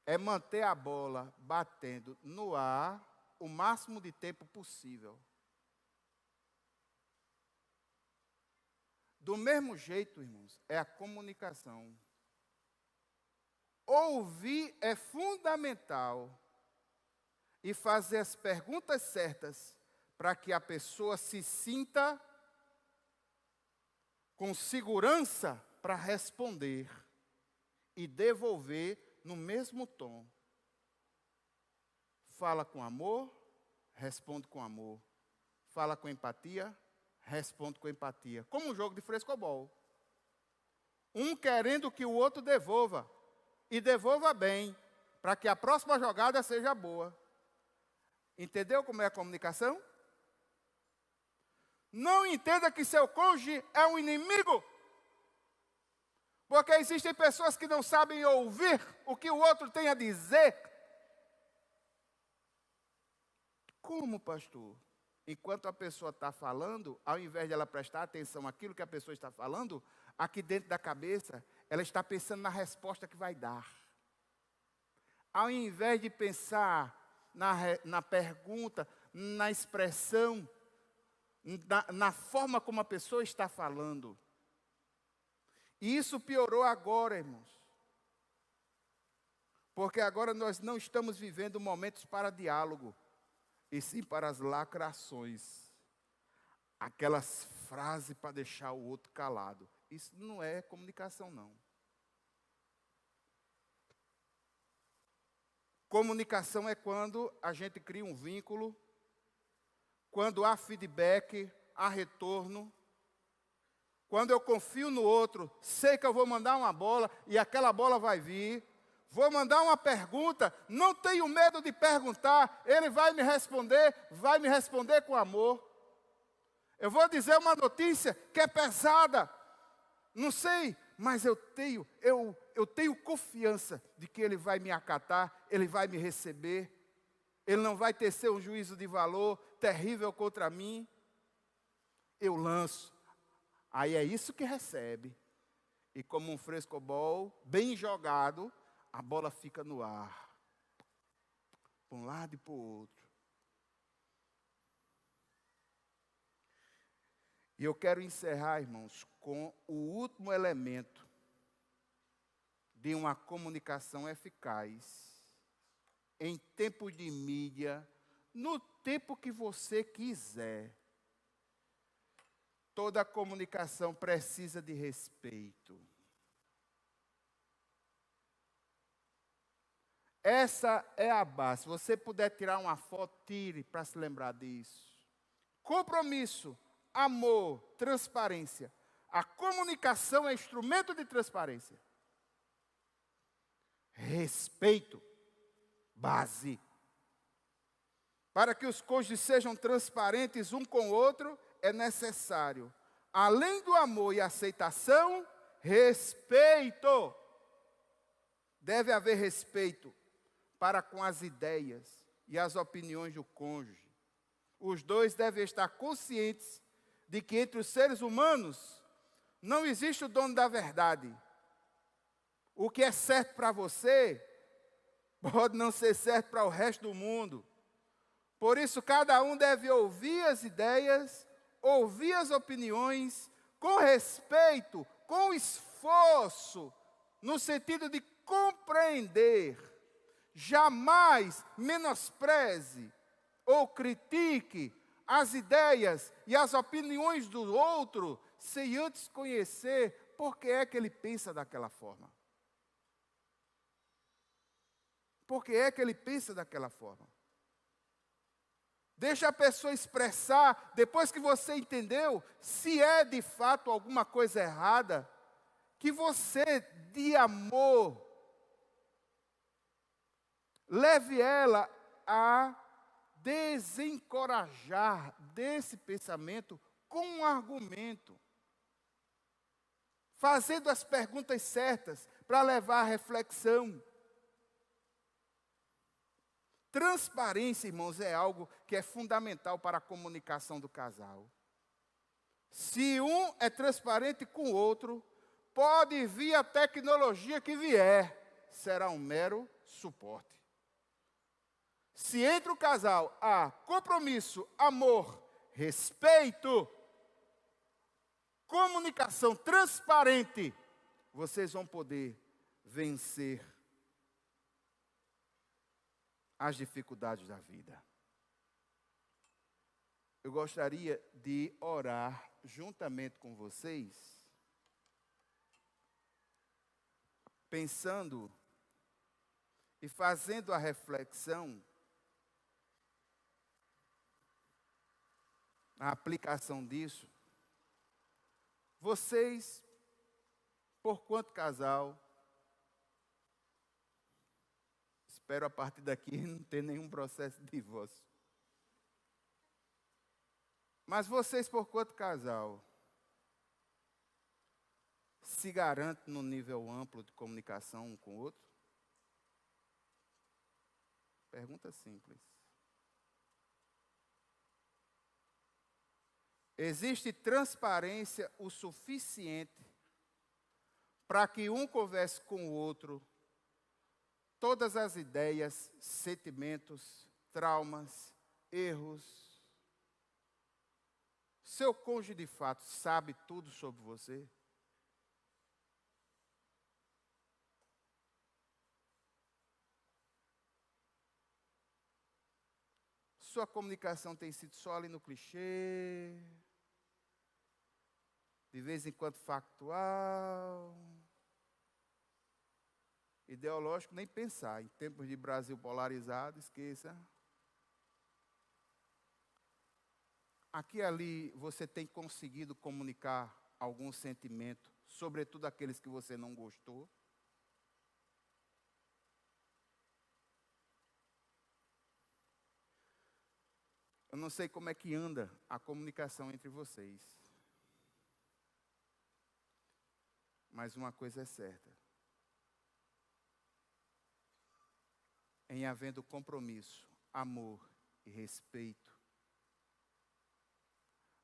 é manter a bola batendo no ar o máximo de tempo possível. Do mesmo jeito, irmãos, é a comunicação. Ouvir é fundamental e fazer as perguntas certas para que a pessoa se sinta com segurança para responder e devolver no mesmo tom. Fala com amor, responde com amor. Fala com empatia, responde com empatia. Como um jogo de frescobol. Um querendo que o outro devolva. E devolva bem, para que a próxima jogada seja boa. Entendeu como é a comunicação? Não entenda que seu cônjuge é um inimigo. Porque existem pessoas que não sabem ouvir o que o outro tem a dizer. Como, pastor? enquanto a pessoa está falando, ao invés de ela prestar atenção àquilo que a pessoa está falando, aqui dentro da cabeça, ela está pensando na resposta que vai dar. Ao invés de pensar na pergunta, na expressão, na forma como a pessoa está falando. E isso piorou agora, irmãos. Porque agora nós não estamos vivendo momentos para diálogo, e sim para as lacrações. Aquelas frases para deixar o outro calado. Isso não é comunicação, não. Comunicação é quando a gente cria um vínculo, quando há feedback, há retorno, quando eu confio no outro, sei que eu vou mandar uma bola e aquela bola vai vir, vou mandar uma pergunta, não tenho medo de perguntar, ele vai me responder com amor. Eu vou dizer uma notícia que é pesada, não sei, mas eu tenho confiança de que ele vai me acatar, ele vai me receber, ele não vai tecer um juízo de valor terrível contra mim. Eu lanço, aí é isso que recebe. E como um frescobol bem jogado, a bola fica no ar, para um lado e para o outro. E eu quero encerrar, irmãos, com o último elemento de uma comunicação eficaz, em tempo de mídia, no tempo que você quiser. Toda comunicação precisa de respeito. Essa é a base. Se você puder tirar uma foto, tire para se lembrar disso. Compromisso, amor, transparência. A comunicação é instrumento de transparência. Respeito, base. Para que os cônjuges sejam transparentes um com o outro, é necessário, além do amor e aceitação, respeito. Deve haver respeito para com as ideias e as opiniões do cônjuge. Os dois devem estar conscientes de que entre os seres humanos não existe o dono da verdade. O que é certo para você pode não ser certo para o resto do mundo. Por isso, cada um deve ouvir as ideias, ouvir as opiniões, com respeito, com esforço, no sentido de compreender. Jamais menospreze ou critique as ideias e as opiniões do outro, sem antes conhecer por que é que ele pensa daquela forma. Por que é que ele pensa daquela forma? Deixa a pessoa expressar, depois que você entendeu, se é de fato alguma coisa errada, que você, de amor, leve ela a desencorajar desse pensamento com um argumento, fazendo as perguntas certas para levar à reflexão. Transparência, irmãos, é algo que é fundamental para a comunicação do casal. Se um é transparente com o outro, pode vir a tecnologia que vier, será um mero suporte. Se entre o casal há compromisso, amor, respeito, comunicação transparente, vocês vão poder vencer as dificuldades da vida. Eu gostaria de orar juntamente com vocês, pensando e fazendo a reflexão, a aplicação disso. Vocês, por quanto casal, espero a partir daqui não ter nenhum processo de divórcio. Mas vocês, por quanto casal, se garantem no nível amplo de comunicação um com o outro? Pergunta simples. existe transparência o suficiente para que um converse com o outro todas as ideias, sentimentos, traumas, erros. Seu cônjuge de fato sabe tudo sobre você? Sua comunicação tem sido só ali no clichê, de vez em quando factual, ideológico, nem pensar. Em tempos de Brasil polarizado, esqueça. Aqui e ali você tem conseguido comunicar algum sentimento, sobretudo aqueles que você não gostou? Eu não sei como é que anda a comunicação entre vocês. Mas uma coisa é certa. Em havendo compromisso, amor e respeito,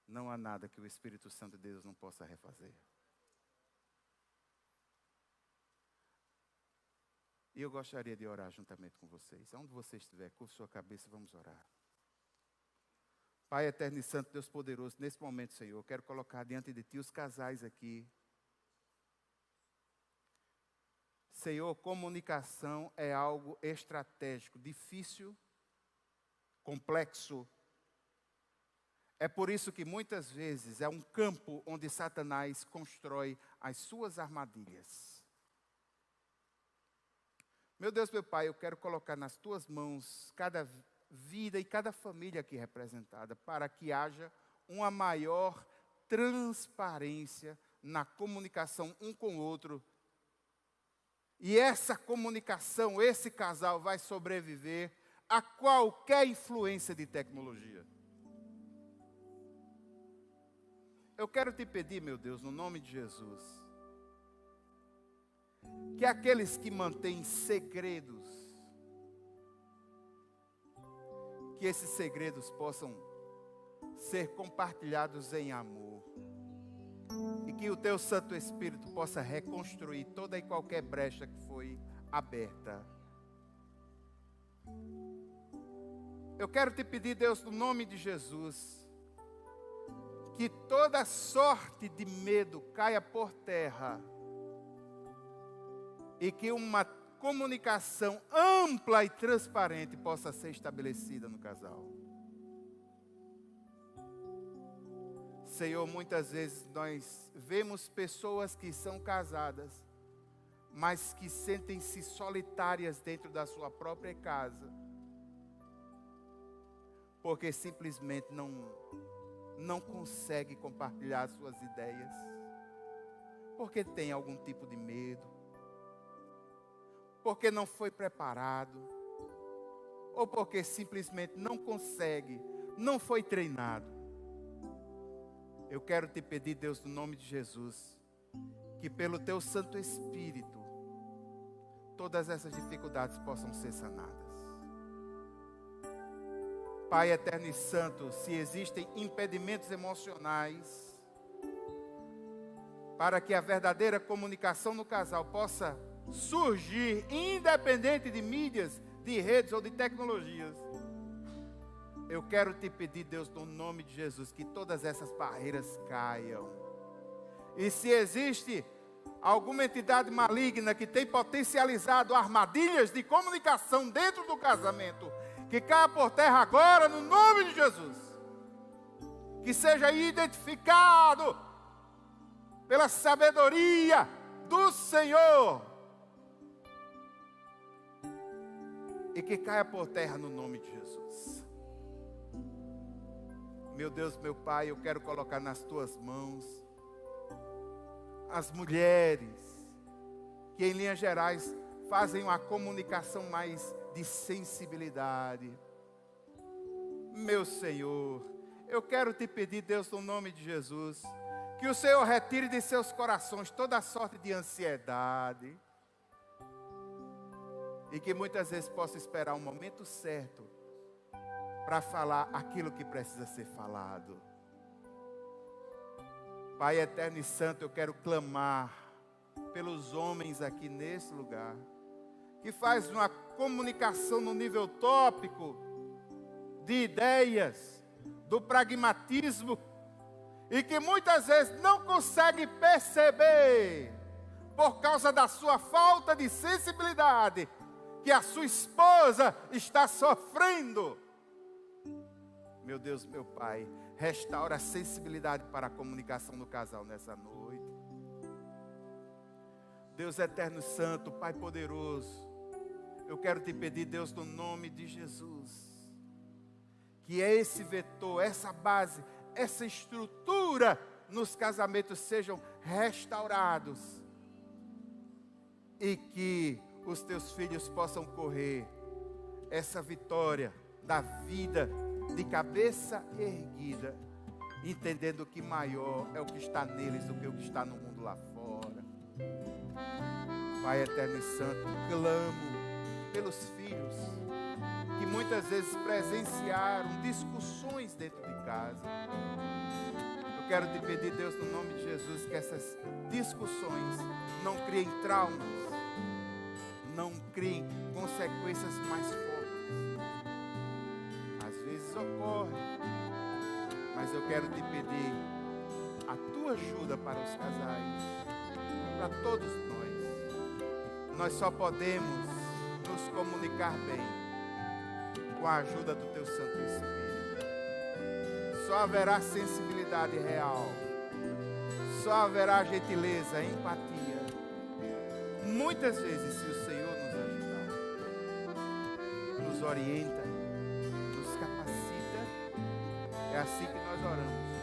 não há nada que o Espírito Santo de Deus não possa refazer. E eu gostaria de orar juntamente com vocês. Onde você estiver, curva sua cabeça e vamos orar. Pai eterno e santo, Deus poderoso, nesse momento, Senhor, eu quero colocar diante de Ti os casais aqui. Senhor, comunicação é algo estratégico, difícil, complexo. É por isso que muitas vezes é um campo onde Satanás constrói as suas armadilhas. Meu Deus, meu Pai, eu quero colocar nas Tuas mãos cada vida e cada família aqui representada, para que haja uma maior transparência na comunicação um com o outro. E essa comunicação, esse casal vai sobreviver a qualquer influência de tecnologia. Eu quero te pedir, meu Deus, no nome de Jesus, que aqueles que mantêm segredos, que esses segredos possam ser compartilhados em amor. E que o Teu Santo Espírito possa reconstruir toda e qualquer brecha que foi aberta. Eu quero te pedir, Deus, no nome de Jesus, que toda sorte de medo caia por terra. E que uma comunicação ampla e transparente possa ser estabelecida no casal. Senhor, muitas vezes nós vemos pessoas que são casadas, mas que sentem-se solitárias dentro da sua própria casa, porque simplesmente não consegue compartilhar suas ideias, porque tem algum tipo de medo, porque não foi preparado, ou porque simplesmente não consegue, não foi treinado. Eu quero te pedir, Deus, no nome de Jesus, que pelo Teu Santo Espírito, todas essas dificuldades possam ser sanadas. Pai eterno e santo, se existem impedimentos emocionais, para que a verdadeira comunicação no casal possa surgir, independente de mídias, de redes ou de tecnologias, eu quero te pedir, Deus, no nome de Jesus, que todas essas barreiras caiam. E se existe alguma entidade maligna que tem potencializado armadilhas de comunicação dentro do casamento, que caia por terra agora, no nome de Jesus. Que seja identificado pela sabedoria do Senhor. E que caia por terra no nome de Jesus. Meu Deus, meu Pai, eu quero colocar nas Tuas mãos as mulheres que, em linhas gerais, fazem uma comunicação mais de sensibilidade. Meu Senhor, eu quero te pedir, Deus, no nome de Jesus, que o Senhor retire de seus corações toda sorte de ansiedade e que muitas vezes possa esperar o momento certo para falar aquilo que precisa ser falado. Pai eterno e santo, eu quero clamar pelos homens aqui nesse lugar, que faz uma comunicação no nível tópico, de ideias, do pragmatismo, e que muitas vezes não consegue perceber, por causa da sua falta de sensibilidade, que a sua esposa está sofrendo. Meu Deus, meu Pai, restaura a sensibilidade para a comunicação do casal nessa noite. Deus eterno e santo, Pai poderoso, eu quero te pedir, Deus, no nome de Jesus, que esse vetor, essa base, essa estrutura nos casamentos sejam restaurados e que os teus filhos possam correr essa vitória da vida de cabeça erguida, entendendo que maior é o que está neles do que o que está no mundo lá fora. Pai eterno e santo, clamo pelos filhos que muitas vezes presenciaram discussões dentro de casa. Eu quero te pedir, Deus, no nome de Jesus, que essas discussões não criem traumas, não criem consequências mais fortes. Às vezes ocorre, mas eu quero te pedir a tua ajuda para os casais, para todos nós. Nós só podemos nos comunicar bem com a ajuda do teu Santo Espírito. Só haverá sensibilidade real, só haverá gentileza, empatia, muitas vezes, se o Senhor nos ajudar, nos orienta, nos capacita. É assim que nós oramos,